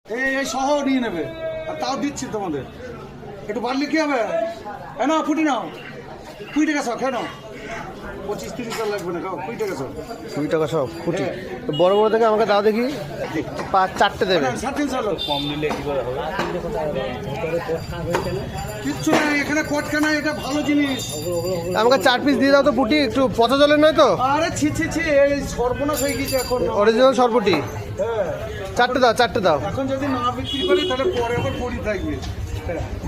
এই সহ নিয়ে নেবে, আর তাও দিচ্ছি তোমাদের। একটু বাড়লে কি হবে? না ফুটি নাও, 20 টাকা সব, কেন 25-30 টাকা লাগবে না, খাও 20 টাকা সব। 20 টাকা সব ফুটি। বড় বড় থেকে আমাকে দাও দেখি, 4টে দেবে। কম নিলে কি করে হবে? কিচ্ছু না, এখানে কটকা না, এটা ভালো জিনিস। আমাকে 4 পিস দিয়ে দাও তো পুটি, একটু পচা জলের নয় তো? আরে ছি ছি ছি, এই সর্বনাশ হয়ে গেছে এখন। অরিজিনাল সরপুটি। হ্যাঁ, 4টে দাও, 4টে দাও। এখন যদি না বিক্রি করি তাহলে পরে আবার পড়ি থাকবে।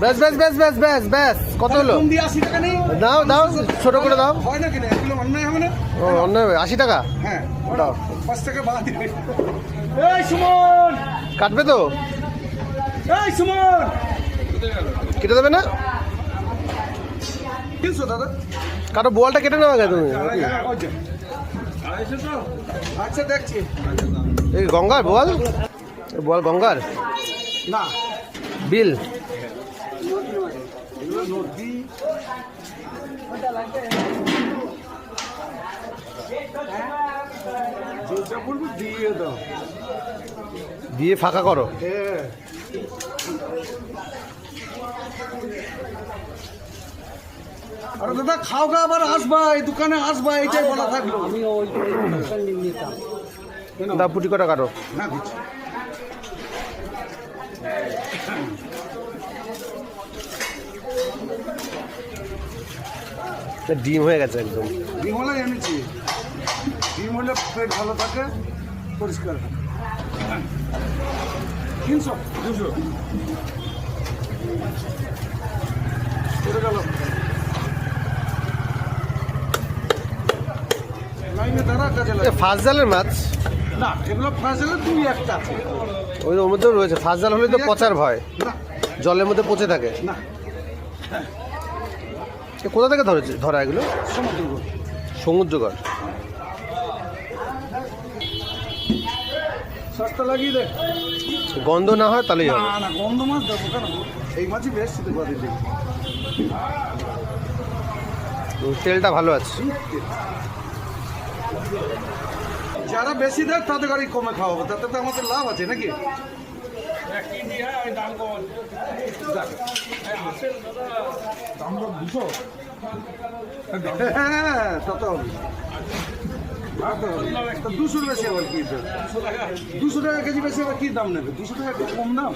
ব্যাস ব্যাস ব্যাস ব্যাস ব্যাস ব্যাস, কত হলো? কম দিয়ে 80 টাকা নেই? দাও দাও, ছোট করে দাও। হয় না কিনা, এগুলো অন্যায় হবে না? ও অন্য 80 টাকা। হ্যাঁ দাও। 5 টাকা বাদ দিবে। এই সুমন, কাটবে তো? এই সুমন, কেটে দেবে না? 300 দাদা। কাটো, বোয়ালটা কেটে নেওয়া গেছে তুমি। আচ্ছা দেখছি। এই গঙ্গার বোয়াল, বোয়াল গঙ্গার না, বিল। এগুলো নদী। যেটা বলবো দিয়ে দাও, দিয়ে ফাঁকা করো। হ্যাঁ। আরে দাদা খাও গা, আবার আসবা এই দোকানে, আসবা, এইটাই বলা থাকলো। দাও পুটি কটা কাটো। না দিচ্ছি। ডিম হয়ে গেছে একদম। ডিম হলে এনেছি, ডিম হলে পেট ভালো থাকে, পরিষ্কার থাকে। 300 200 করে গেল। লাইনে দাঁড়া, কাজে লাগে। ফার্স্ট জালের মাছ না, এগুলো ফাজলে তুমি একটা আছে। ওই ওর মধ্যেও রয়েছে। ফার্স্ট জাল হলে তো পচার ভয়, না জলের মধ্যে পচে থাকে। না, এ কোথা থেকে ধরা এগুলো? সমুদ্র সমুদ্রগড়। সস্তা লাগিয়ে দে। গন্ধ না হয় তাহলেই হবে। না না, গন্ধ মাছ দেবো কেন? এই মাছই বেশ দিতে পারি। তেলটা ভালো আছে। যারা বেশি দেয় তাদের গাড়ি কমে খাওয়াবো, তাতে তো আমাদের লাভ আছে নাকি? হ্যাঁ, তত হবে। 200 বেশি আবার কি? 200 টাকা কেজি বেশি আবার কি দাম নেবে? 200 টাকা একটু কম দাম।